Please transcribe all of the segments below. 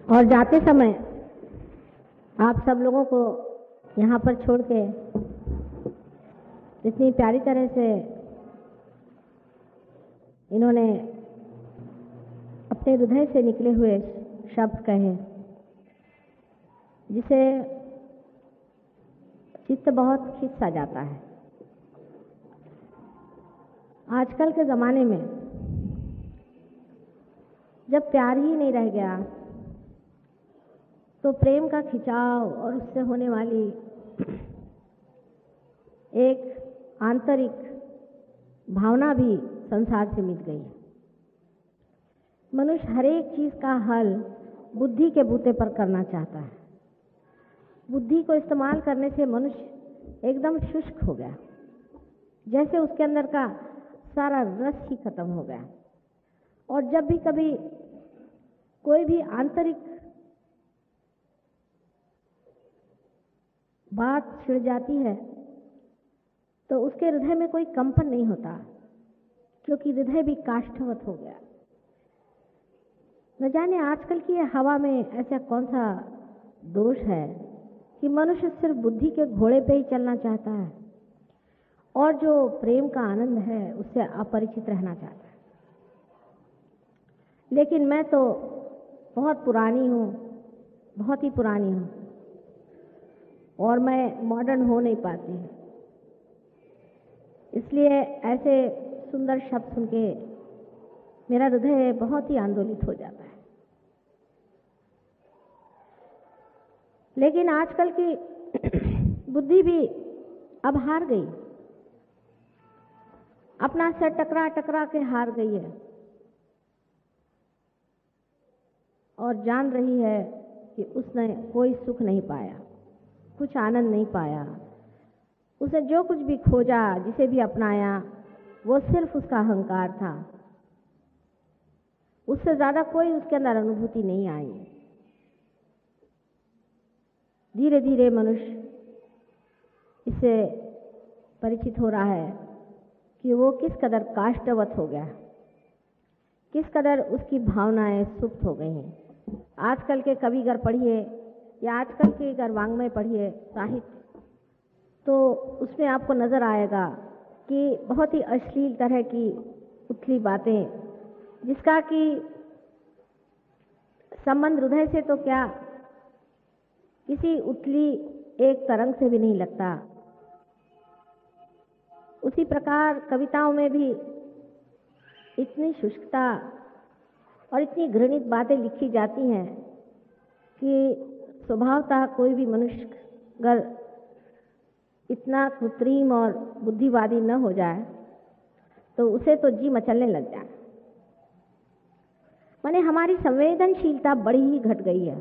और जाते समय आप सब लोगों को यहाँ पर छोड़ के इतनी प्यारी तरह से इन्होंने अपने हृदय से निकले हुए शब्द कहे, जिसे चित्त बहुत खिंच सा जाता है। आजकल के ज़माने में जब प्यार ही नहीं रह गया तो प्रेम का खिंचाव और उससे होने वाली एक आंतरिक भावना भी संसार से मिट गई। मनुष्य हर एक चीज़ का हल बुद्धि के बूते पर करना चाहता है। बुद्धि को इस्तेमाल करने से मनुष्य एकदम शुष्क हो गया, जैसे उसके अंदर का सारा रस ही खत्म हो गया। और जब भी कभी कोई भी आंतरिक बात छिड़ जाती है तो उसके हृदय में कोई कंपन नहीं होता, क्योंकि हृदय भी काष्ठवत हो गया। न जाने आजकल की हवा में ऐसा कौन सा दोष है कि मनुष्य सिर्फ बुद्धि के घोड़े पे ही चलना चाहता है और जो प्रेम का आनंद है उससे अपरिचित रहना चाहता है। लेकिन मैं तो बहुत पुरानी हूँ, बहुत ही पुरानी हूँ, और मैं मॉडर्न हो नहीं पाती। इसलिए ऐसे सुंदर शब्द सुन के मेरा हृदय बहुत ही आंदोलित हो जाता है। लेकिन आजकल की बुद्धि भी अब हार गई, अपना सर टकरा टकरा के हार गई है और जान रही है कि उसने कोई सुख नहीं पाया, कुछ आनंद नहीं पाया। उसने जो कुछ भी खोजा, जिसे भी अपनाया, वो सिर्फ उसका अहंकार था। उससे ज़्यादा कोई उसके अंदर अनुभूति नहीं आई। धीरे धीरे मनुष्य इससे परिचित हो रहा है कि वो किस कदर काष्ठवत हो गया, किस कदर उसकी भावनाएं सुप्त हो गई हैं। आजकल के कविगर पढ़िए या आजकल के अगर वाङ्मय पढ़िए साहित्य, तो उसमें आपको नज़र आएगा कि बहुत ही अश्लील तरह की उथली बातें, जिसका कि संबंध हृदय से तो क्या किसी उथली एक तरंग से भी नहीं लगता। उसी प्रकार कविताओं में भी इतनी शुष्कता और इतनी घृणित बातें लिखी जाती हैं कि स्वभावतः कोई भी मनुष्य अगर इतना कृत्रिम और बुद्धिवादी न हो जाए तो उसे तो जी मचलने लग जाए। माने हमारी संवेदनशीलता बड़ी ही घट गई है,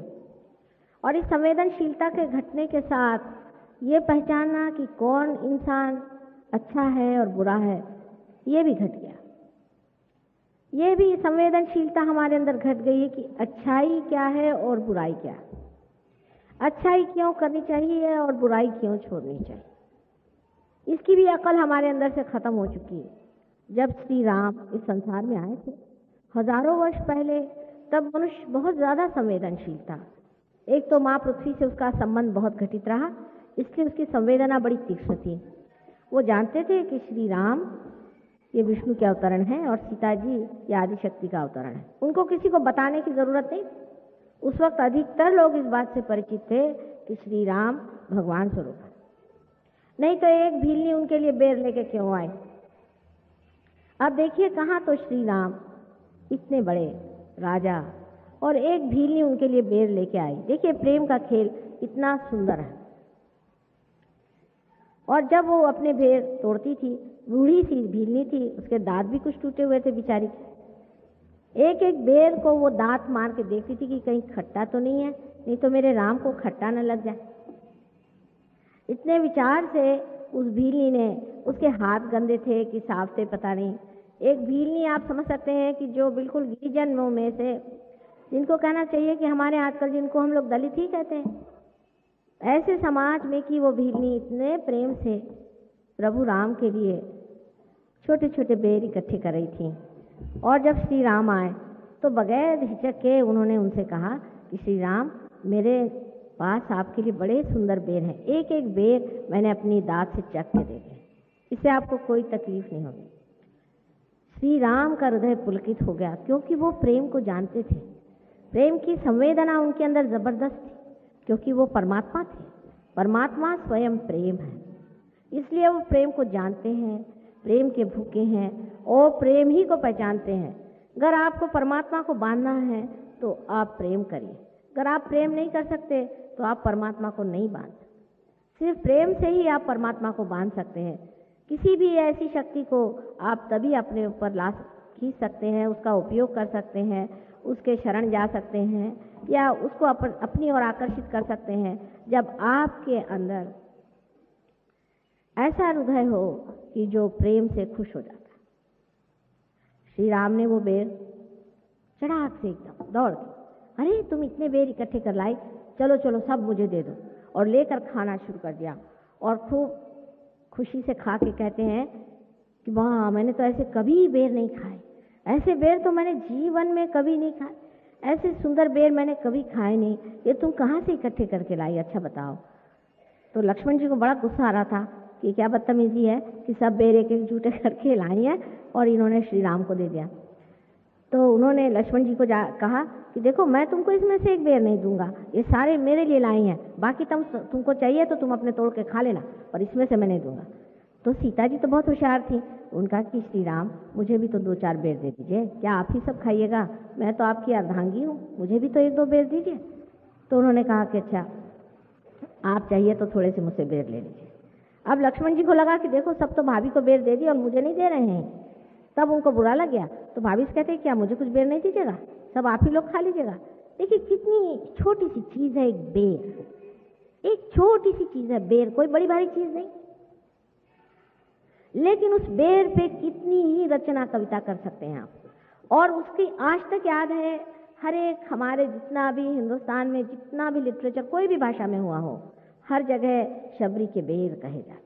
और इस संवेदनशीलता के घटने के साथ ये पहचानना कि कौन इंसान अच्छा है और बुरा है, ये भी घट गया। ये भी संवेदनशीलता हमारे अंदर घट गई है कि अच्छाई क्या है और बुराई क्या है, अच्छाई क्यों करनी चाहिए और बुराई क्यों छोड़नी चाहिए। इसकी भी अकल हमारे अंदर से खत्म हो चुकी है। जब श्री राम इस संसार में आए थे हजारों वर्ष पहले, तब मनुष्य बहुत ज़्यादा संवेदनशील था। एक तो माँ पृथ्वी से उसका संबंध बहुत घटित रहा, इसलिए उसकी संवेदना बड़ी तीक्ष्ण थी। वो जानते थे कि श्री राम ये विष्णु के अवतरण है और सीता जी ये आदिशक्ति का अवतरण है। उनको किसी को बताने की ज़रूरत नहीं। उस वक्त अधिकतर लोग इस बात से परिचित थे कि श्री राम भगवान स्वरूप है। नहीं तो एक भीलनी उनके लिए बेर लेके क्यों आए। अब देखिए कहाँ तो श्री राम इतने बड़े राजा और एक भीलनी उनके लिए बेर लेके आई। देखिए प्रेम का खेल इतना सुंदर है। और जब वो अपने बेर तोड़ती थी, बूढ़ी सी भीलनी थी, उसके दांत भी कुछ टूटे हुए थे बेचारी। एक एक बेर को वो दांत मार के देखती थी कि कहीं खट्टा तो नहीं है, नहीं तो मेरे राम को खट्टा न लग जाए। इतने विचार से उस भीलनी ने, उसके हाथ गंदे थे कि साफ थे पता नहीं। एक भीलनी आप समझ सकते हैं कि जो बिल्कुल गिरिजनों में से, जिनको कहना चाहिए कि हमारे आजकल जिनको हम लोग दलित ही कहते हैं, ऐसे समाज में कि वो भीलनी इतने प्रेम से प्रभु राम के लिए छोटे छोटे बेर इकट्ठे कर रही थी। और जब श्री राम आए तो बगैर हिचक के उन्होंने उनसे कहा कि श्री राम, मेरे पास आपके लिए बड़े सुंदर बेर हैं, एक एक बेर मैंने अपनी दांत से चख के देखे, इससे आपको कोई तकलीफ नहीं होगी। श्री राम का हृदय पुलकित हो गया, क्योंकि वो प्रेम को जानते थे। प्रेम की संवेदना उनके अंदर जबरदस्त थी, क्योंकि वो परमात्मा थे। परमात्मा स्वयं प्रेम है, इसलिए वो प्रेम को जानते हैं, प्रेम के भूखे हैं और प्रेम ही को पहचानते हैं। अगर आपको परमात्मा को बांधना है तो आप प्रेम करिए। अगर आप प्रेम नहीं कर सकते तो आप परमात्मा को नहीं बांध सकते। सिर्फ प्रेम से ही आप परमात्मा को बांध सकते हैं। किसी भी ऐसी शक्ति को आप तभी अपने ऊपर खींच सकते हैं, उसका उपयोग कर सकते हैं, उसके शरण जा सकते हैं या उसको अपनी ओर आकर्षित कर सकते हैं, जब आपके अंदर ऐसा हृदय हो कि जो प्रेम से खुश हो जाता है। श्री राम ने वो बेर चढ़ाक से एकदम दौड़ के, अरे तुम इतने बेर इकट्ठे कर लाई, चलो चलो सब मुझे दे दो, और लेकर खाना शुरू कर दिया। और खूब खुशी से खा के कहते हैं कि वाह, मैंने तो ऐसे कभी बेर नहीं खाए, ऐसे बेर तो मैंने जीवन में कभी नहीं खाए, ऐसे सुंदर बेर मैंने कभी खाए नहीं, ये तुम कहाँ से इकट्ठे करके लाई, अच्छा बताओ। तो लक्ष्मण जी को बड़ा गुस्सा आ रहा था कि क्या बदतमीजी है कि सब बेर एक एक झूठे करके लाई हैं और इन्होंने श्री राम को दे दिया। तो उन्होंने लक्ष्मण जी को कहा कि देखो, मैं तुमको इसमें से एक बेर नहीं दूंगा, ये सारे मेरे लिए लाई हैं, बाकी तुमको चाहिए तो तुम अपने तोड़ के खा लेना, पर इसमें से मैं नहीं दूंगा। तो सीता जी तो बहुत होशियार थी, उनका कि श्री राम, मुझे भी तो 2-4 बेर दे दीजिए, क्या आप ही सब खाइएगा, मैं तो आपकी अर्धांगी हूँ, मुझे भी तो 1-2 बेर दीजिए। तो उन्होंने कहा कि अच्छा, आप चाहिए तो थोड़े से मुझसे बेर ले लीजिए। अब लक्ष्मण जी को लगा कि देखो, सब तो भाभी को बेर दे दी और मुझे नहीं दे रहे हैं, तब उनको बुरा लग गया। तो भाभी से कहते हैं, क्या मुझे कुछ बेर नहीं दीजिएगा, सब आप ही लोग खा लीजिएगा। देखिए कितनी छोटी सी चीज है एक बेर, एक छोटी सी चीज है बेर, कोई बड़ी भारी चीज नहीं, लेकिन उस बेर पे कितनी ही रचना कविता कर सकते हैं आप। और उसकी आज तक याद है, हर एक हमारे जितना भी हिंदुस्तान में जितना भी लिटरेचर कोई भी भाषा में हुआ हो, हर जगह शबरी के बेर कहे जाते।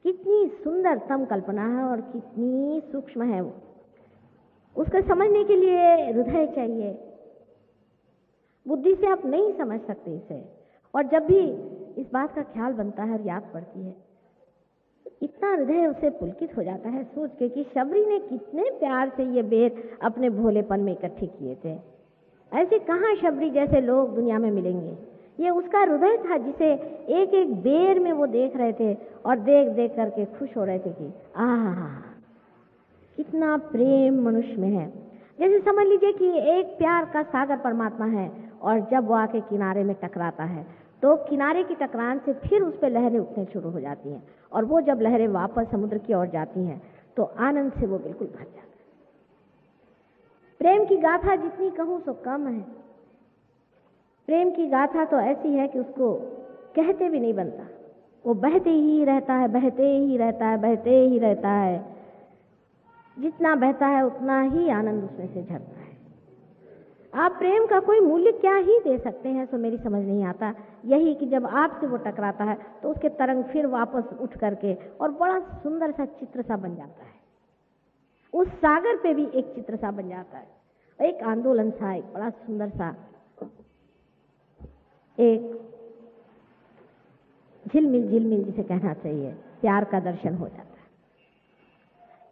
कितनी सुंदरतम कल्पना है और कितनी सूक्ष्म है वो, उसको समझने के लिए हृदय चाहिए, बुद्धि से आप नहीं समझ सकते इसे। और जब भी इस बात का ख्याल बनता है और याद पड़ती है, इतना हृदय उसे पुलकित हो जाता है सोच के कि शबरी ने कितने प्यार से ये बेर अपने भोलेपन में इकट्ठे किए थे। ऐसे कहाँ शबरी जैसे लोग दुनिया में मिलेंगे। ये उसका हृदय था जिसे एक एक बेर में वो देख रहे थे और देख देख करके खुश हो रहे थे कि आहा, कितना प्रेम मनुष्य में है। जैसे समझ लीजिए कि एक प्यार का सागर परमात्मा है, और जब वो आके किनारे में टकराता है तो किनारे की टकरान से फिर उस पर लहरें उठने शुरू हो जाती हैं, और वो जब लहरें वापस समुद्र की ओर जाती हैं तो आनंद से वो बिल्कुल भर जाता है। प्रेम की गाथा जितनी कहूँ सो कम है। प्रेम की गाथा तो ऐसी है कि उसको कहते भी नहीं बनता, वो बहते ही रहता है, बहते ही रहता है, बहते ही रहता है। जितना बहता है उतना ही आनंद उसमें से झरता है। आप प्रेम का कोई मूल्य क्या ही दे सकते हैं, सो मेरी समझ नहीं आता। यही कि जब आपसे वो टकराता है तो उसके तरंग फिर वापस उठ करके और बड़ा सुंदर सा चित्र सा बन जाता है, उस सागर पे भी एक चित्र सा बन जाता है, एक आंदोलन सा, एक बड़ा सुंदर सा, एक झिलमिल झिलमिल जिसे कहना चाहिए, प्यार का दर्शन हो जाता है।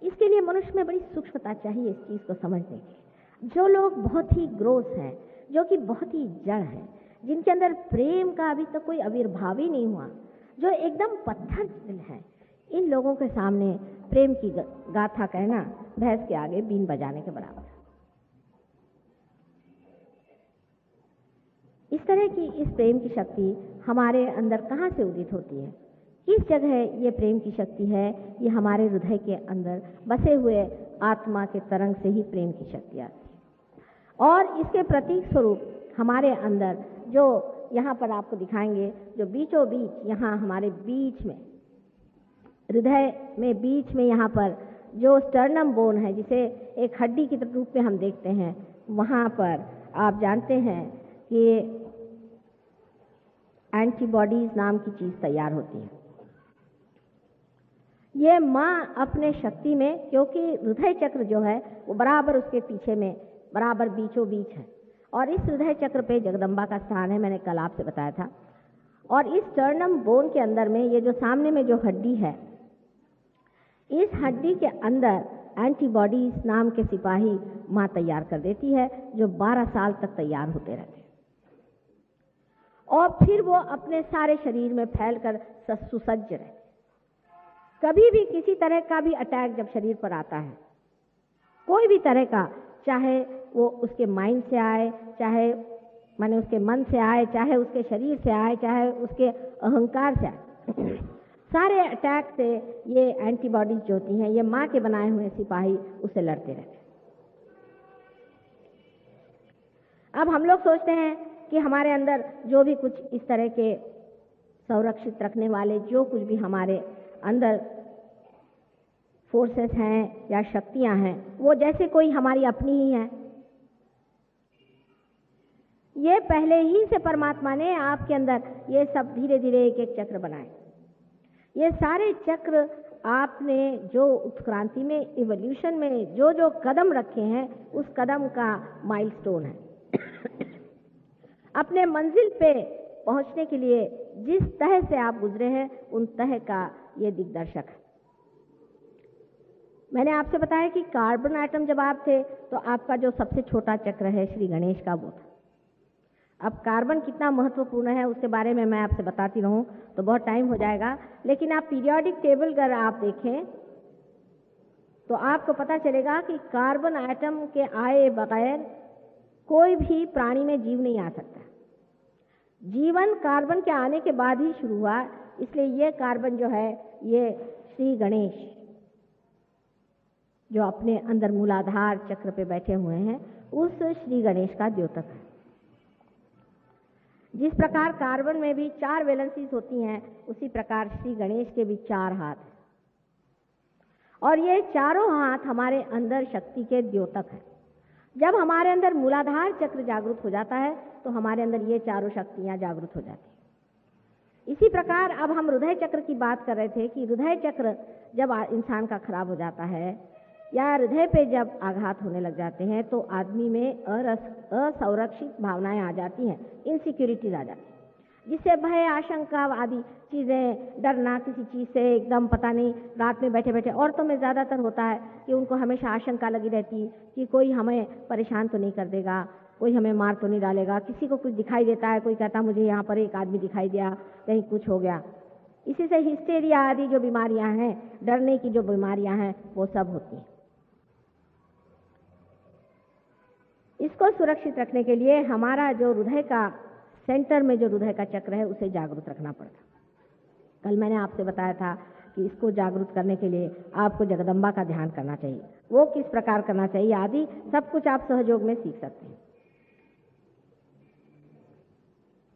इसके लिए मनुष्य में बड़ी सूक्ष्मता चाहिए इस चीज को समझने की। जो लोग बहुत ही ग्रोस हैं, जो कि बहुत ही जड़ हैं, जिनके अंदर प्रेम का अभी तक कोई आविर्भाव ही नहीं हुआ, जो एकदम पत्थर दिल है, इन लोगों के सामने प्रेम की गाथा कहना भैंस के आगे बीन बजाने के बराबर है। इस तरह की इस प्रेम की शक्ति हमारे अंदर कहाँ से उदित होती है? किस जगह ये प्रेम की शक्ति है? ये हमारे हृदय के अंदर बसे हुए आत्मा के तरंग से ही प्रेम की शक्ति आती है। और इसके प्रतीक स्वरूप हमारे अंदर जो यहाँ पर आपको दिखाएंगे, जो बीचों बीच यहाँ हमारे बीच में, हृदय में बीच में यहाँ पर जो स्टर्नम बोन है, जिसे एक हड्डी के रूप में हम देखते हैं, वहाँ पर आप जानते हैं कि एंटीबॉडीज नाम की चीज तैयार होती है। ये माँ अपने शक्ति में, क्योंकि हृदय चक्र जो है वो बराबर उसके पीछे में बराबर बीचों बीच है, और इस हृदय चक्र पे जगदम्बा का स्थान है, मैंने कल आपसे बताया था। और इस स्टर्नम बोन के अंदर में ये जो सामने में जो हड्डी है, इस हड्डी के अंदर एंटीबॉडीज नाम के सिपाही माँ तैयार कर देती है, जो 12 साल तक तैयार होते रहते हैं और फिर वो अपने सारे शरीर में फैलकर सुसज्ज रहते। कभी भी किसी तरह का भी अटैक जब शरीर पर आता है, कोई भी तरह का, चाहे वो उसके माइंड से आए, चाहे माने उसके मन से आए, चाहे उसके शरीर से आए, चाहे उसके अहंकार से आए, सारे अटैक से ये एंटीबॉडीज जो होती हैं, ये माँ के बनाए हुए सिपाही उससे लड़ते रहते हैं। अब हम लोग सोचते हैं कि हमारे अंदर जो भी कुछ इस तरह के संरक्षित रखने वाले जो कुछ भी हमारे अंदर फोर्सेस हैं या शक्तियां हैं, वो जैसे कोई हमारी अपनी ही हैं। ये पहले ही से परमात्मा ने आपके अंदर ये सब धीरे धीरे एक एक चक्र बनाए। ये सारे चक्र आपने जो उत्क्रांति में, इवोल्यूशन में जो जो कदम रखे हैं, उस कदम का माइलस्टोन है। अपने मंजिल पे पहुंचने के लिए जिस तह से आप गुजरे हैं, उन तह का ये दिग्दर्शक है। मैंने आपसे बताया कि कार्बन एटम जब आप थे तो आपका जो सबसे छोटा चक्र है श्री गणेश का, वो था। अब कार्बन कितना महत्वपूर्ण है उसके बारे में मैं आपसे बताती रहूं तो बहुत टाइम हो जाएगा, लेकिन आप पीरियोडिक टेबल अगर आप देखें तो आपको पता चलेगा कि कार्बन एटम के आए बगैर कोई भी प्राणी में जीव नहीं आ सकता। जीवन कार्बन के आने के बाद ही शुरू हुआ, इसलिए ये कार्बन जो है, ये श्री गणेश जो अपने अंदर मूलाधार चक्र पे बैठे हुए हैं, उस श्री गणेश का द्योतक है। जिस प्रकार कार्बन में भी 4 वैलेंसीज होती हैं, उसी प्रकार श्री गणेश के भी 4 हाथ हैं और ये चारों हाथ हमारे अंदर शक्ति के द्योतक हैं। जब हमारे अंदर मूलाधार चक्र जागृत हो जाता है तो हमारे अंदर ये चारों शक्तियां जागृत हो जाती हैं। इसी प्रकार अब हम हृदय चक्र की बात कर रहे थे कि हृदय चक्र जब इंसान का खराब हो जाता है या हृदय पे जब आघात होने लग जाते हैं तो आदमी में असुरक्षित भावनाएं आ जाती हैं, इनसिक्योरिटीज आ जाती हैं, जिससे भय, आशंका आदि चीज़ें, डरना किसी चीज़ से, एकदम पता नहीं, रात में बैठे बैठे औरतों में ज़्यादातर होता है कि उनको हमेशा आशंका लगी रहती कि कोई हमें परेशान तो नहीं कर देगा, कोई हमें मार तो नहीं डालेगा। किसी को कुछ दिखाई देता है, कोई कहता मुझे यहाँ पर एक आदमी दिखाई दिया, कहीं कुछ हो गया। इसी से हिस्टेरिया आदि जो बीमारियां हैं, डरने की जो बीमारियां हैं, वो सब होती हैं। इसको सुरक्षित रखने के लिए हमारा जो हृदय का सेंटर में जो हृदय का चक्र है, उसे जागरूक रखना पड़ता। कल मैंने आपसे बताया था कि इसको जागरूक करने के लिए आपको जगदम्बा का ध्यान करना चाहिए। वो किस प्रकार करना चाहिए आदि सब कुछ आप सहयोग में सीख सकते हैं।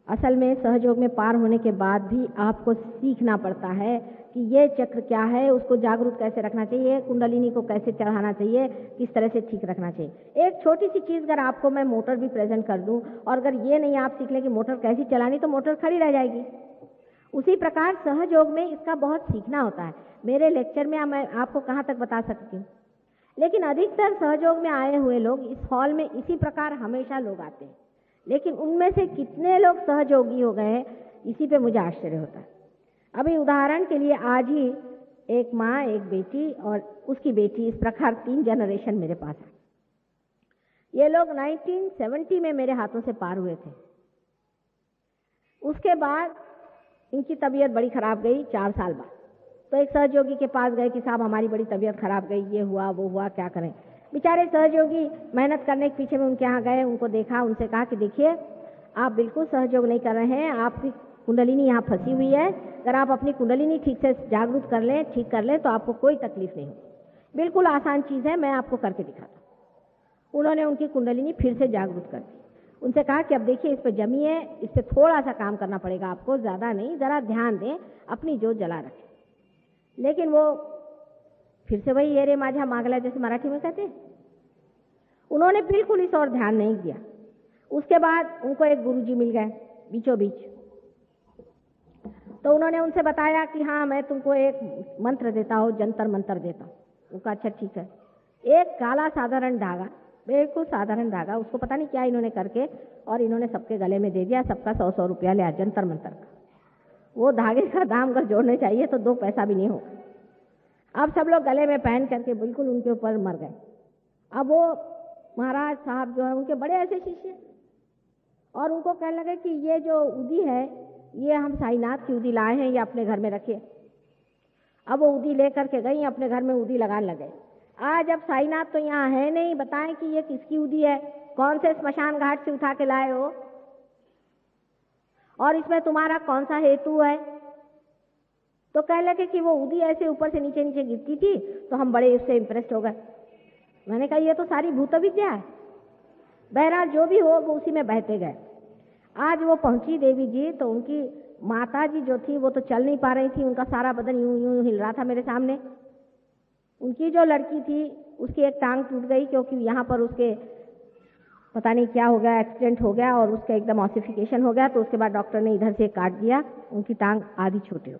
असल में सहयोग में पार होने के बाद भी आपको सीखना पड़ता है कि ये चक्र क्या है, उसको जागरूक कैसे रखना चाहिए, कुंडलिनी को कैसे चढ़ाना चाहिए, किस तरह से ठीक रखना चाहिए। एक छोटी सी चीज़ अगर आपको मैं मोटर भी प्रेजेंट कर दूं और अगर ये नहीं आप सीख लें कि मोटर कैसी चलानी, तो मोटर खड़ी रह जाएगी। उसी प्रकार सहयोग में इसका बहुत सीखना होता है। मेरे लेक्चर में मैं आपको कहाँ तक बता सकती हूँ, लेकिन अधिकतर सहयोग में आए हुए लोग इस हॉल में इसी प्रकार हमेशा लोग आते हैं, लेकिन उनमें से कितने लोग सहयोगी हो गए, इसी पे मुझे आश्चर्य होता है। अभी उदाहरण के लिए आज ही एक माँ, एक बेटी और उसकी बेटी, इस प्रकार 3 जनरेशन मेरे पास है। ये लोग 1970 में मेरे हाथों से पार हुए थे। उसके बाद इनकी तबीयत बड़ी खराब गई 4 साल बाद, तो एक सहयोगी के पास गए कि साहब हमारी बड़ी तबीयत खराब गई, ये हुआ वो हुआ, क्या करें। बेचारे सहयोगी मेहनत करने के पीछे में उनके यहाँ गए, उनको देखा, उनसे कहा कि देखिए आप बिल्कुल सहयोग नहीं कर रहे हैं, आपकी कुंडलिनी यहाँ फंसी हुई है, अगर आप अपनी कुंडलिनी ठीक से जागरूक कर लें, ठीक कर लें, तो आपको कोई तकलीफ नहीं होगी। बिल्कुल आसान चीज़ है, मैं आपको करके दिखाता हूँ। उन्होंने उनकी कुंडलिनी फिर से जागरूक कर दी। उनसे कहा कि अब देखिए इस पर जमी है, इस पर थोड़ा सा काम करना पड़ेगा आपको, ज़्यादा नहीं, ज़रा ध्यान दें, अपनी जोत जला रखें। लेकिन वो फिर से वही ये रे माझा मागला जैसे मराठी में कहते हैं, उन्होंने बिल्कुल इस और ध्यान नहीं दिया। उसके बाद उनको एक गुरुजी मिल गए बीचों बीच, तो उन्होंने उनसे बताया कि हाँ मैं तुमको एक मंत्र देता हूँ, जंतर मंत्र देता हूँ। उनका अच्छा ठीक है। एक काला साधारण धागा बिल्कुल साधारण धागा, उसको पता नहीं क्या इन्होंने करके और इन्होंने सबके गले में दे दिया, सबका 100-100 रुपया लिया जंतर मंतर का। वो धागे का दाम अगर जोड़ने चाहिए तो 2 पैसा भी नहीं होगा। अब सब लोग गले में पहन करके बिल्कुल उनके ऊपर मर गए। अब वो महाराज साहब जो है उनके बड़े ऐसे शिष्य और उनको कहने लगे कि ये जो उदी है ये हम साईनाथ की उदी लाए हैं, ये अपने घर में रखिए। अब वो उदी लेकर के गई, अपने घर में उदी लगाने लगे। आज अब साईनाथ तो यहाँ है नहीं, बताएं कि ये किसकी उदी है, कौन से स्मशान घाट से उठा के लाए हो और इसमें तुम्हारा कौन सा हेतु है। तो कह लगे कि वो उदी ऐसे ऊपर से नीचे नीचे गिरती थी तो हम बड़े उससे इम्प्रेस्ड हो गए। मैंने कहा ये तो सारी भूत विद्या है। बहरहाल जो भी हो वो उसी में बहते गए। आज वो पहुंची देवी जी तो उनकी माता जी जो थी वो तो चल नहीं पा रही थी, उनका सारा बदन यूं यूं हिल रहा था मेरे सामने। उनकी जो लड़की थी उसकी एक टांग टूट गई क्योंकि यहाँ पर उसके पता नहीं क्या हो गया, एक्सीडेंट हो गया और उसका एकदम ऑसिफिकेशन हो गया। तो उसके बाद डॉक्टर ने इधर से काट दिया, उनकी टांग आधी छोटी हो।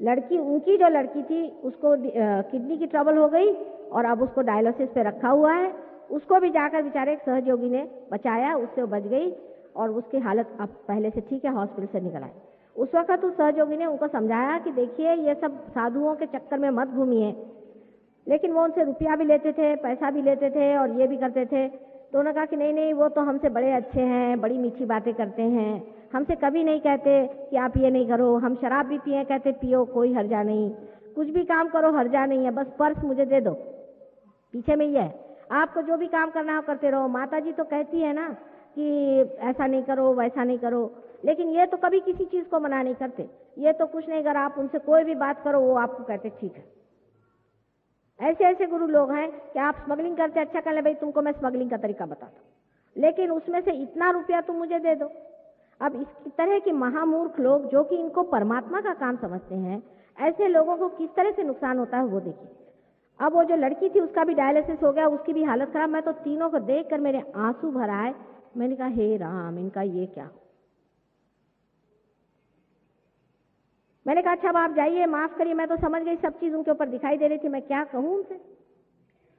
लड़की उनकी जो लड़की थी उसको किडनी की ट्रबल हो गई और अब उसको डायलिसिस पे रखा हुआ है। उसको भी जाकर बेचारे एक सहयोगी ने बचाया, उससे वो बच गई और उसकी हालत अब पहले से ठीक है, हॉस्पिटल से निकल आई। उस वक्त उस सहयोगी ने उनको समझाया कि देखिए ये सब साधुओं के चक्कर में मत घूमिए। लेकिन वो उनसे रुपया भी लेते थे, पैसा भी लेते थे और ये भी करते थे। तो उन्होंने कहा कि नहीं नहीं, वो तो हमसे बड़े अच्छे हैं, बड़ी मीठी बातें करते हैं, हमसे कभी नहीं कहते कि आप ये नहीं करो। हम शराब भी पिए, कहते पियो कोई हर्जा नहीं, कुछ भी काम करो हर्जा नहीं है, बस पर्स मुझे दे दो, पीछे में ये है, आपको जो भी काम करना हो करते रहो। माता जी तो कहती है ना कि ऐसा नहीं करो वैसा नहीं करो, लेकिन ये तो कभी किसी चीज को मना नहीं करते। ये तो कुछ नहीं, अगर आप उनसे कोई भी बात करो वो आपको कहते ठीक है। ऐसे ऐसे गुरु लोग हैं कि आप स्मगलिंग करते, अच्छा कर ले भाई, तुमको मैं स्मगलिंग का तरीका बताता हूँ, लेकिन उसमें से इतना रुपया तुम मुझे दे दो। अब इस तरह के महामूर्ख लोग जो कि इनको परमात्मा का काम समझते हैं, ऐसे लोगों को किस तरह से नुकसान होता है वो देखिए। अब वो जो लड़की थी उसका भी डायलिसिस हो गया, उसकी भी हालत खराब। मैं तो तीनों को देख कर मेरे आंसू भर आए। मैंने कहा हे राम, इनका ये क्या। मैंने कहा अच्छा अब आप जाइए, माफ करिए, मैं तो समझ गई, सब चीज उनके ऊपर दिखाई दे रही थी, मैं क्या कहूँ उनसे।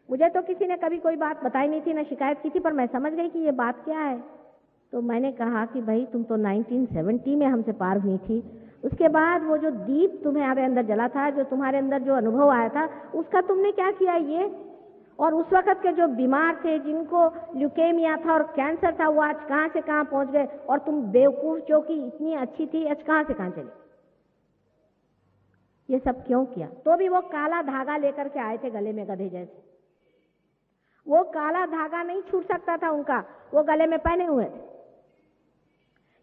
मुझे तो किसी ने कभी कोई बात बताई नहीं थी, ना शिकायत की थी, पर मैं समझ गई कि ये बात क्या है। तो मैंने कहा कि भाई तुम तो 1970 में हमसे पार हुई थी, उसके बाद वो जो दीप तुम्हारे अंदर जला था, जो तुम्हारे अंदर जो अनुभव आया था, उसका तुमने क्या किया ये। और उस वक्त के जो बीमार थे, जिनको ल्यूकेमिया था और कैंसर था, वो आज कहाँ से कहाँ पहुंच गए, और तुम बेवकूफ जो कि इतनी अच्छी थी आज कहाँ से कहाँ चली। ये सब क्यों किया। तो भी वो काला धागा लेकर के आए थे गले में गधे जैसे। वो काला धागा नहीं छूट सकता था उनका, वो गले में पहने हुए थे।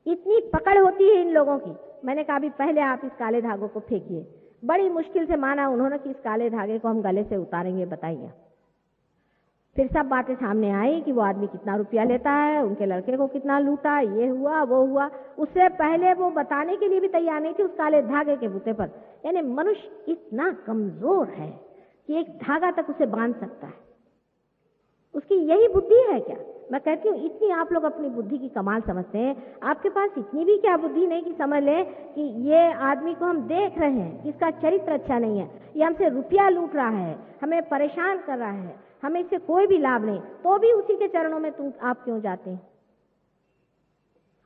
इतनी पकड़ होती है इन लोगों की। मैंने कहा भी पहले आप इस काले धागों को फेंकिए। बड़ी मुश्किल से माना उन्होंने कि इस काले धागे को हम गले से उतारेंगे, बताइए। फिर सब बातें सामने आई कि वो आदमी कितना रुपया लेता है, उनके लड़के को कितना लूटा, ये हुआ वो हुआ। उससे पहले वो बताने के लिए भी तैयार नहीं थी उस काले धागे के बूते पर। यानी मनुष्य इतना कमजोर है कि एक धागा तक उसे बांध सकता है। उसकी यही बुद्धि है क्या। मैं कहती हूँ इतनी आप लोग अपनी बुद्धि की कमाल समझते हैं, आपके पास इतनी भी क्या बुद्धि नहीं कि समझ लें कि ये आदमी को हम देख रहे हैं कि इसका चरित्र अच्छा नहीं है, ये हमसे रुपया लूट रहा है, हमें परेशान कर रहा है, हमें इससे कोई भी लाभ नहीं, तो भी उसी के चरणों में तुम आप क्यों जाते हैं।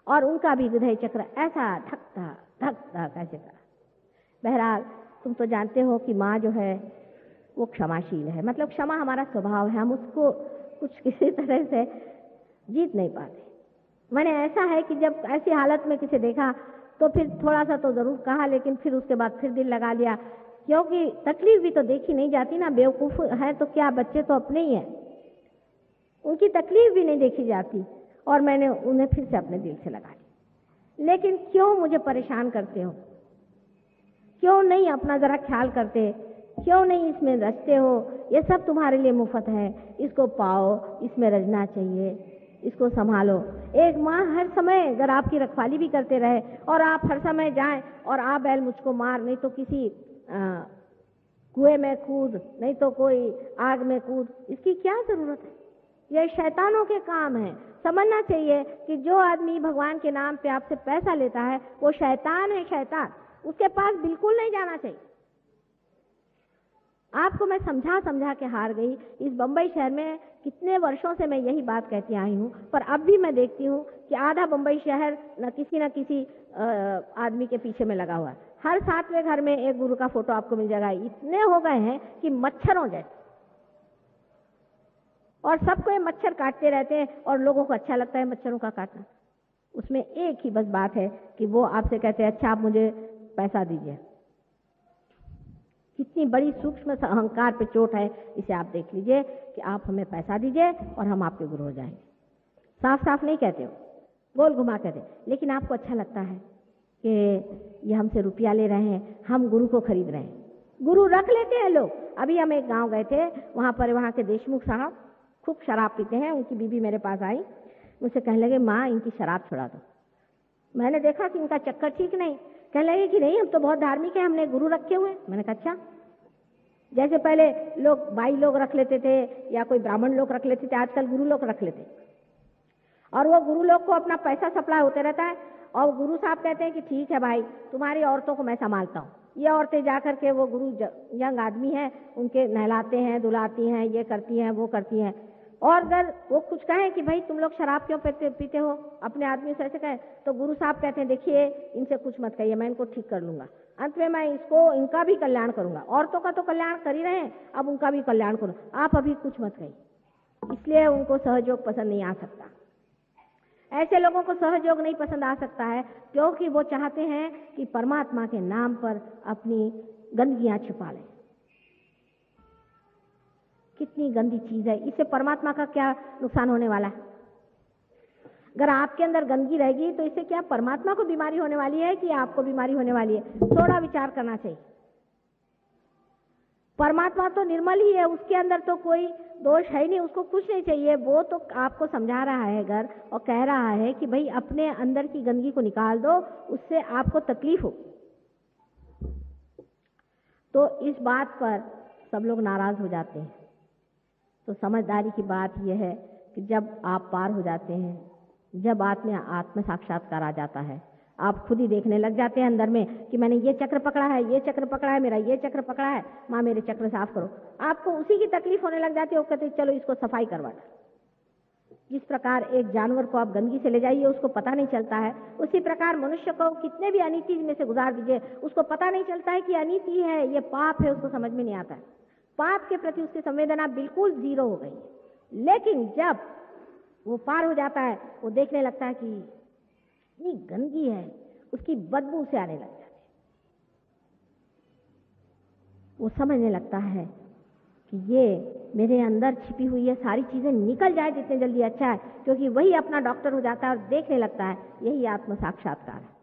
और उनका भी हृदय चक्र ऐसा धकता कैसे करा। बहरहाल तुम तो जानते हो कि माँ जो है वो क्षमाशील है, मतलब क्षमा हमारा स्वभाव है, हम उसको कुछ किसी तरह से जीत नहीं पाते। मैंने ऐसा है कि जब ऐसी हालत में किसी देखा तो फिर थोड़ा सा तो जरूर कहा, लेकिन फिर उसके बाद फिर दिल लगा लिया, क्योंकि तकलीफ भी तो देखी नहीं जाती ना। बेवकूफ है तो क्या, बच्चे तो अपने ही हैं, उनकी तकलीफ भी नहीं देखी जाती। और मैंने उन्हें फिर से अपने दिल से लगा लिया। लेकिन क्यों मुझे परेशान करते हो, क्यों नहीं अपना जरा ख्याल करते, क्यों नहीं इसमें रचते हो। ये सब तुम्हारे लिए मुफ्त है, इसको पाओ, इसमें रचना चाहिए, इसको संभालो। एक माँ हर समय अगर आपकी रखवाली भी करते रहे और आप हर समय जाएं और आ बैल मुझको मार, नहीं तो किसी कुएं में कूद, नहीं तो कोई आग में कूद, इसकी क्या जरूरत है। यह शैतानों के काम है। समझना चाहिए कि जो आदमी भगवान के नाम पे आपसे पैसा लेता है वो शैतान है, शैतान। उसके पास बिल्कुल नहीं जाना चाहिए। आपको मैं समझा समझा के हार गई। इस बम्बई शहर में कितने वर्षों से मैं यही बात कहती आई हूँ, पर अब भी मैं देखती हूँ कि आधा बम्बई शहर न किसी आदमी के पीछे में लगा हुआ है। हर 7वें घर में एक गुरु का फोटो आपको मिल जाएगा। इतने हो गए हैं कि मच्छरों जैसे, और सबको ये मच्छर काटते रहते हैं और लोगों को अच्छा लगता है मच्छरों का काटना। उसमें एक ही बस बात है कि वो आपसे कहते हैं अच्छा आप मुझे पैसा दीजिए। कितनी बड़ी सूक्ष्म अहंकार पे चोट है, इसे आप देख लीजिए कि आप हमें पैसा दीजिए और हम आपके गुरु हो जाएंगे। साफ साफ नहीं कहते हो, गोल घुमा कहते, लेकिन आपको अच्छा लगता है कि ये हमसे रुपया ले रहे हैं, हम गुरु को खरीद रहे हैं। गुरु रख लेते हैं लोग। अभी हम एक गांव गए थे, वहां के देशमुख साहब खूब शराब पीते हैं। उनकी बीवी मेरे पास आई, मुझसे कहने लगे माँ इनकी शराब छुड़ा दो। मैंने देखा कि इनका चक्कर ठीक नहीं। कहने लगे कि नहीं हम तो बहुत धार्मिक है, हमने गुरु रखे हुए। मैंने कहा अच्छा, जैसे पहले लोग बाई लोग रख लेते थे या कोई ब्राह्मण लोग रख लेते थे, आजकल गुरु लोग रख लेते, और वो गुरु लोग को अपना पैसा सप्लाई होते रहता है। और गुरु साहब कहते हैं कि ठीक है भाई, तुम्हारी औरतों को मैं संभालता हूँ। ये औरतें जाकर के, वो गुरु यंग आदमी हैं, उनके नहलाते हैं, दुलाती हैं, ये करती हैं, वो करती हैं। और अगर वो कुछ कहें कि भाई तुम लोग शराब क्यों पीते हो, अपने आदमी से ऐसे कहें, तो गुरु साहब कहते हैं देखिए इनसे कुछ मत कहिए, मैं इनको ठीक कर लूंगा। अंत में मैं इनका भी कल्याण करूंगा। औरतों का तो कल्याण कर ही रहे हैं, अब उनका भी कल्याण करूँ, आप अभी कुछ मत कहिए। इसलिए उनको सहयोग पसंद नहीं आ सकता। ऐसे लोगों को सहयोग नहीं पसंद आ सकता है क्योंकि वो चाहते हैं कि परमात्मा के नाम पर अपनी गंदगियां छिपा लें। कितनी गंदी चीज है, इससे परमात्मा का क्या नुकसान होने वाला है? अगर आपके अंदर गंदगी रहेगी तो इससे क्या परमात्मा को बीमारी होने वाली है कि आपको बीमारी होने वाली है? थोड़ा विचार करना चाहिए। परमात्मा तो निर्मल ही है, उसके अंदर तो कोई दोष है ही नहीं, उसको कुछ नहीं चाहिए। वो तो आपको समझा रहा है घर और कह रहा है कि भाई अपने अंदर की गंदगी को निकाल दो, उससे आपको तकलीफ हो। तो इस बात पर सब लोग नाराज हो जाते हैं। तो समझदारी की बात यह है कि जब आप पार हो जाते हैं, जब आत्म साक्षात्कार आ जाता है, आप खुद ही देखने लग जाते हैं अंदर में कि मैंने ये चक्र पकड़ा है, ये चक्र पकड़ा है, मेरा ये चक्र पकड़ा है, माँ मेरे चक्र साफ करो। आपको उसी की तकलीफ होने लग जाती है। वो कहते चलो इसको सफाई करवा दो। जिस प्रकार एक जानवर को आप गंदगी से ले जाइए, उसको पता नहीं चलता है, उसी प्रकार मनुष्य को कितने भी अनीति में से गुजार दीजिए, उसको पता नहीं चलता है कि अनीति है, ये पाप है, उसको समझ में नहीं आता है। पाप के प्रति उसकी संवेदना बिल्कुल जीरो हो गई है। लेकिन जब वो पार हो जाता है, वो देखने लगता है कि इतनी गंदगी है, उसकी बदबू से आने लग जाती है। वो समझने लगता है कि ये मेरे अंदर छिपी हुई है, सारी चीजें निकल जाए जितने जल्दी अच्छा है, क्योंकि वही अपना डॉक्टर हो जाता है और देखने लगता है यही आत्म साक्षात्कार है।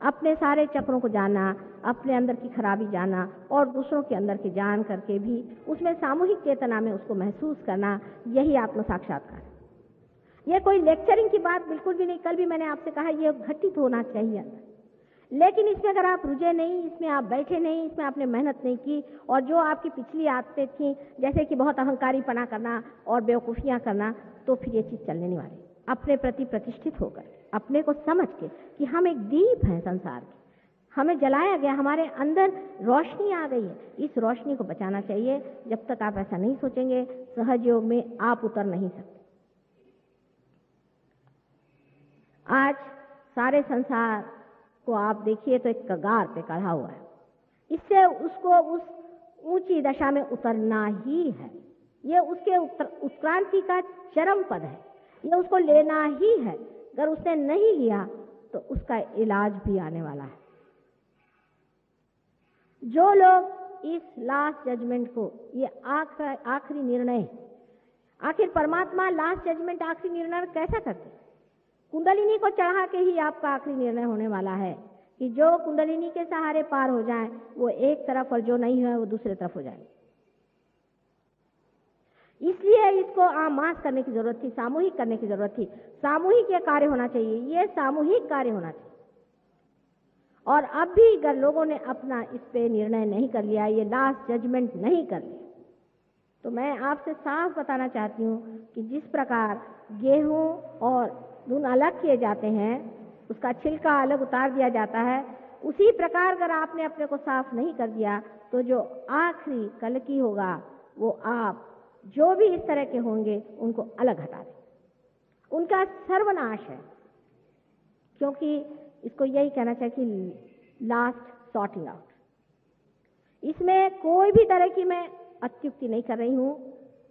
अपने सारे चक्रों को जाना, अपने अंदर की खराबी जाना और दूसरों के अंदर की जान करके भी उसमें सामूहिक चेतना में उसको महसूस करना, यही आत्म साक्षात्कार है। यह कोई लेक्चरिंग की बात बिल्कुल भी नहीं। कल भी मैंने आपसे कहा यह घटित होना चाहिए अंदर, लेकिन इसमें अगर आप रुझे नहीं, इसमें आप बैठे नहीं, इसमें आपने मेहनत नहीं की, और जो आपकी पिछली आदतें थी जैसे कि बहुत अहंकारीपना करना और बेवकूफियां करना, तो फिर ये चीज चलने नहीं वाली। अपने प्रति प्रतिष्ठित होकर, अपने को समझ के कि हम एक दीप हैं संसार के, हमें जलाया गया, हमारे अंदर रोशनी आ गई है, इस रोशनी को बचाना चाहिए। जब तक आप ऐसा नहीं सोचेंगे, सहज योग में आप उतर नहीं सकते। आज सारे संसार को आप देखिए तो एक कगार पे खड़ा हुआ है, इससे उसको उस ऊंची दशा में उतरना ही है। ये उसके उत्क्रांति का चरम पद है, ये उसको लेना ही है। अगर उसने नहीं लिया तो उसका इलाज भी आने वाला है। जो लोग इस लास्ट जजमेंट को, ये आखिरी निर्णय, आखिर परमात्मा लास्ट जजमेंट आखिरी निर्णय कैसा करते? कुंडलिनी को चढ़ा के ही आपका आखिरी निर्णय होने वाला है कि जो कुंडलिनी के सहारे पार हो जाए वो एक तरफ, और जो नहीं है वो दूसरे तरफ हो जाए। इसलिए इसको आमास करने की जरूरत थी, सामूहिक करने की जरूरत थी। सामूहिक ये कार्य होना चाहिए, ये सामूहिक कार्य होना चाहिए। और अब भी अगर लोगों ने अपना इस पे निर्णय नहीं कर लिया, ये लास्ट जजमेंट नहीं कर लिया, तो मैं आपसे साफ बताना चाहती हूँ कि जिस प्रकार गेहूं और धुन अलग किए जाते हैं, उसका छिलका अलग उतार दिया जाता है, उसी प्रकार अगर आपने अपने को साफ नहीं कर दिया तो जो आखिरी कल की होगा वो आप जो भी इस तरह के होंगे उनको अलग हटा दें, उनका सर्वनाश है। क्योंकि इसको यही कहना चाहिए कि लास्ट सॉर्टिंग आउट। इसमें कोई भी तरह की मैं अत्युक्ति नहीं कर रही हूं।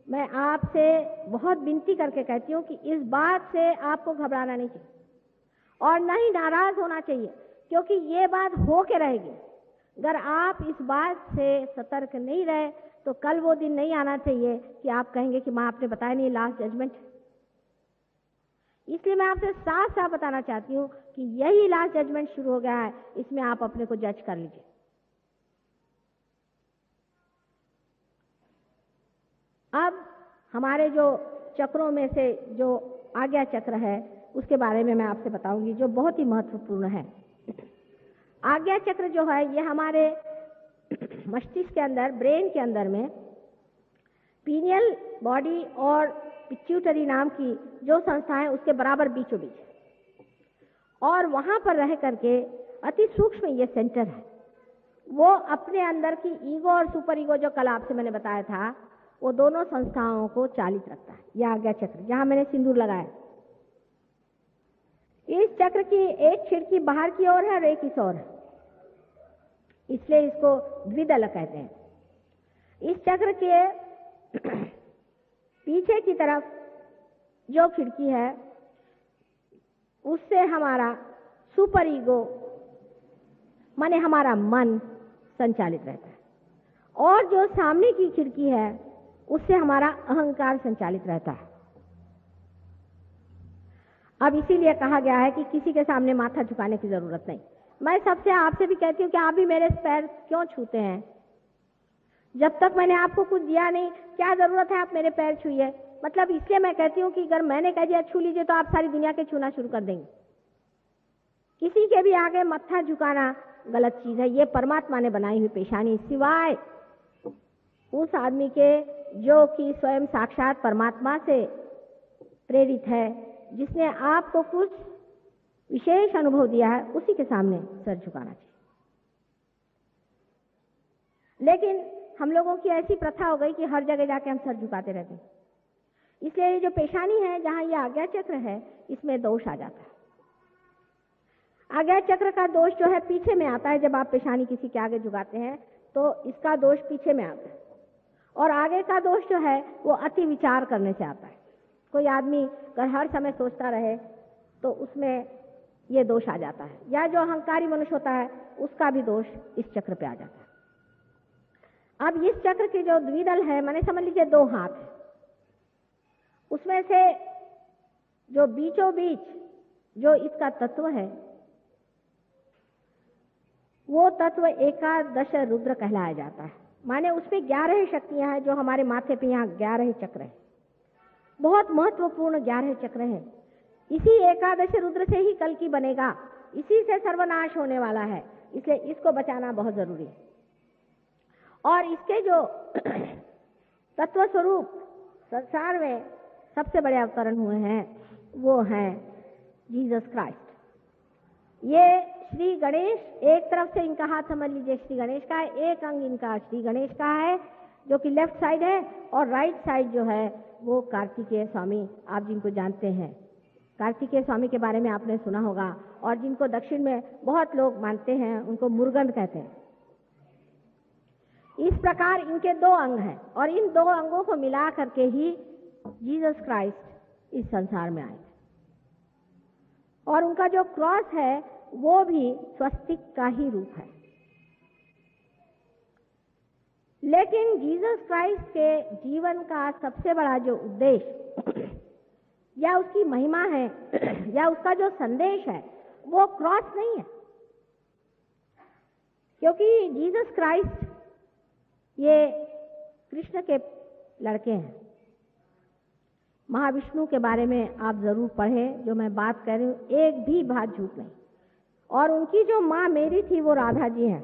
मैं आपसे बहुत विनती करके कहती हूं कि इस बात से आपको घबराना नहीं चाहिए और न ही नाराज होना चाहिए, क्योंकि ये बात हो के रहेगी। अगर आप इस बात से सतर्क नहीं रहे तो कल वो दिन नहीं आना चाहिए कि आप कहेंगे कि माँ आपने बताया नहीं लास्ट जजमेंट। इसलिए मैं आपसे साफ साफ बताना चाहती हूँ कि यही लास्ट जजमेंट शुरू हो गया है, इसमें आप अपने को जज कर लीजिए। अब हमारे जो चक्रों में से जो आज्ञा चक्र है उसके बारे में मैं आपसे बताऊंगी, जो बहुत ही महत्वपूर्ण है। आज्ञा चक्र जो है ये हमारे मस्तिष्क के अंदर, ब्रेन के अंदर में पीनियल बॉडी और पिट्यूटरी नाम की जो संस्थाएं उसके बराबर बीचों बीच है, और वहां पर रह करके अति सूक्ष्म ये सेंटर है। वो अपने अंदर की ईगो और सुपर ईगो जो कल आपसे मैंने बताया था वो दोनों संस्थाओं को चालित रखता है। यह आज्ञा चक्र जहां मैंने सिंदूर लगाया, इस चक्र की एक खिड़की बाहर की ओर है और एक इस ओर है, इसलिए इसको द्विदल कहते हैं। इस चक्र के पीछे की तरफ जो खिड़की है उससे हमारा सुपर ईगो माने हमारा मन संचालित रहता है, और जो सामने की खिड़की है उससे हमारा अहंकार संचालित रहता है। अब इसीलिए कहा गया है कि किसी के सामने माथा झुकाने की जरूरत नहीं। मैं सबसे आपसे भी कहती हूँ कि आप भी मेरे पैर क्यों छूते हैं? जब तक मैंने आपको कुछ दिया नहीं, क्या जरूरत है आप मेरे पैर छूइए? मतलब इसलिए मैं कहती हूँ कि अगर मैंने कह दिया छू लीजिए तो आप सारी दुनिया के छूना शुरू कर देंगे। किसी के भी आगे मत्था झुकाना गलत चीज है। ये परमात्मा ने बनाई हुई पेशानी, सिवाय उस आदमी के जो कि स्वयं साक्षात परमात्मा से प्रेरित है, जिसने आपको कुछ विशेष अनुभव दिया है, उसी के सामने सर झुकाना चाहिए। लेकिन हम लोगों की ऐसी प्रथा हो गई कि हर जगह जाके हम सर झुकाते रहते हैं। इसलिए ये जो पेशानी है, जहां ये आज्ञा चक्र है, इसमें दोष आ जाता है। आज्ञा चक्र का दोष जो है पीछे में आता है। जब आप पेशानी किसी के आगे झुकाते हैं तो इसका दोष पीछे में आता है, और आगे का दोष जो है वो अति विचार करने से आता है। कोई आदमी अगर हर समय सोचता रहे तो उसमें ये दोष आ जाता है, या जो अहंकारी मनुष्य होता है उसका भी दोष इस चक्र पे आ जाता है। अब इस चक्र के जो द्विदल है, माने समझ लीजिए दो हाथ है, उसमें से जो बीचों बीच जो इसका तत्व है वो तत्व एकादश रुद्र कहलाया जाता है। माने उसमें 11 शक्तियां हैं, जो हमारे माथे पे यहाँ 11 चक्र है। बहुत महत्वपूर्ण 11 चक्र है। इसी एकादश रुद्र से ही कल की बनेगा, इसी से सर्वनाश होने वाला है, इसलिए इसको बचाना बहुत जरूरी है। और इसके जो तत्व स्वरूप संसार में सबसे बड़े अवतरण हुए हैं वो हैं जीसस क्राइस्ट। ये श्री गणेश, एक तरफ से इनका हाथ समझ लीजिए श्री गणेश का है, एक अंग इनका श्री गणेश का है जो कि लेफ्ट साइड है, और राइट साइड जो है वो कार्तिकेय स्वामी, आप जिनको जानते हैं। कार्तिकेय स्वामी के बारे में आपने सुना होगा, और जिनको दक्षिण में बहुत लोग मानते हैं उनको मुर्गन कहते हैं। इस प्रकार इनके 2 अंग हैं, और इन 2 अंगों को मिला करके ही जीसस क्राइस्ट इस संसार में आए। और उनका जो क्रॉस है वो भी स्वस्तिक का ही रूप है। लेकिन जीसस क्राइस्ट के जीवन का सबसे बड़ा जो उद्देश्य या उसकी महिमा है या उसका जो संदेश है वो क्रॉस नहीं है, क्योंकि जीसस क्राइस्ट ये कृष्ण के लड़के हैं। महाविष्णु के बारे में आप जरूर पढ़ें, जो मैं बात कर रही हूँ एक भी बात झूठ नहीं। और उनकी जो माँ मेरी थी वो राधा जी हैं।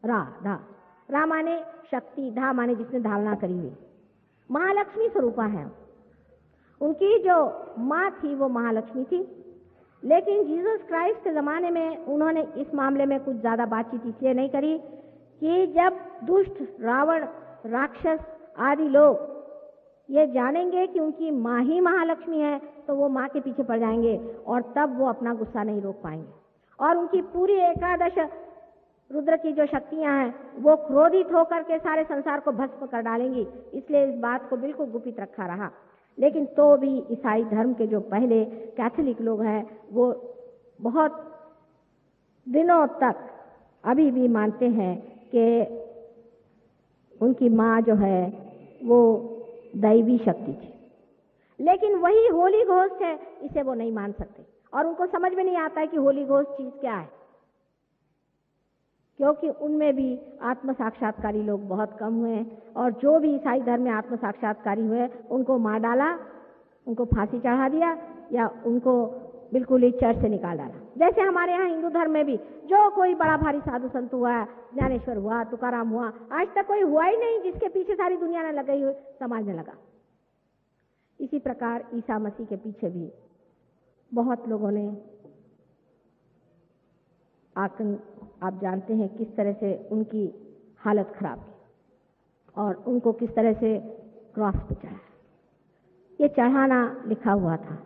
रा माने शक्ति, धा माने जिसने धारणा करी हुई, महालक्ष्मी स्वरूपा है। उनकी जो माँ थी वो महालक्ष्मी थी, लेकिन जीसस क्राइस्ट के ज़माने में उन्होंने इस मामले में कुछ ज़्यादा बातचीत इसलिए नहीं करी कि जब दुष्ट रावण, राक्षस आदि लोग ये जानेंगे कि उनकी माँ ही महालक्ष्मी है तो वो माँ के पीछे पड़ जाएंगे और तब वो अपना गुस्सा नहीं रोक पाएंगे और उनकी पूरी एकादश रुद्र की जो शक्तियां हैं वो क्रोधित होकर के सारे संसार को भस्म कर डालेंगी। इसलिए इस बात को बिल्कुल गुपित रखा रहा। लेकिन तो भी ईसाई धर्म के जो पहले कैथोलिक लोग हैं वो बहुत दिनों तक अभी भी मानते हैं कि उनकी माँ जो है वो दैवी शक्ति थी। लेकिन वही होली घोस्ट है, इसे वो नहीं मान सकते और उनको समझ में नहीं आता है कि होली घोस्ट चीज क्या है, क्योंकि उनमें भी आत्म साक्षात्कारी लोग बहुत कम हुए और जो भी ईसाई धर्म में आत्म साक्षात्कारी हुए उनको मार डाला, उनको फांसी चढ़ा दिया या उनको बिल्कुल ही चर्च से निकाल डाला। जैसे हमारे यहाँ हिंदू धर्म में भी जो कोई बड़ा भारी साधु संत हुआ, ज्ञानेश्वर हुआ, तुकाराम हुआ, आज तक कोई हुआ ही नहीं जिसके पीछे सारी दुनिया ने लगाई हुई समाज में लगा। इसी प्रकार ईसा मसीह के पीछे भी बहुत लोगों ने आप जानते हैं किस तरह से उनकी हालत खराब की और उनको किस तरह से क्रॉस पर चढ़ाया। ये चढ़ाना लिखा हुआ था,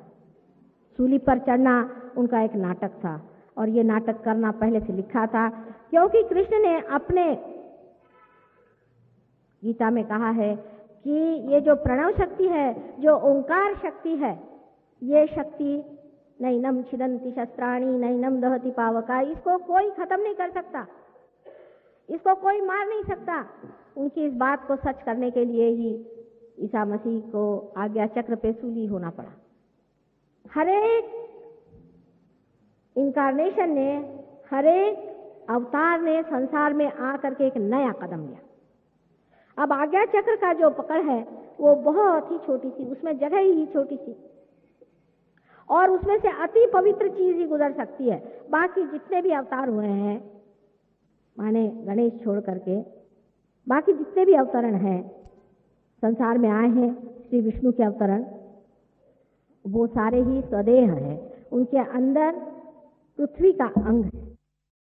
सूली पर चढ़ना उनका एक नाटक था और ये नाटक करना पहले से लिखा था, क्योंकि कृष्ण ने अपने गीता में कहा है कि ये जो प्रणव शक्ति है, जो ओंकार शक्ति है, ये शक्ति नैनम छिदन्ति शस्त्राणि नैनम दहति पावका, इसको कोई खत्म नहीं कर सकता, इसको कोई मार नहीं सकता। उनकी इस बात को सच करने के लिए ही ईसा मसीह को आज्ञा चक्र पे सूली होना पड़ा। हरेक इनकारनेशन ने, हरेक अवतार ने संसार में आकर के एक नया कदम लिया। अब आज्ञा चक्र का जो पकड़ है वो बहुत ही छोटी सी, उसमें जगह ही छोटी सी और उसमें से अति पवित्र चीज ही गुजर सकती है। बाकी जितने भी अवतार हुए हैं, माने गणेश छोड़ करके बाकी जितने भी अवतरण हैं संसार में आए हैं, श्री विष्णु के अवतरण, वो सारे ही स्वदेह हैं, उनके अंदर पृथ्वी का अंग है।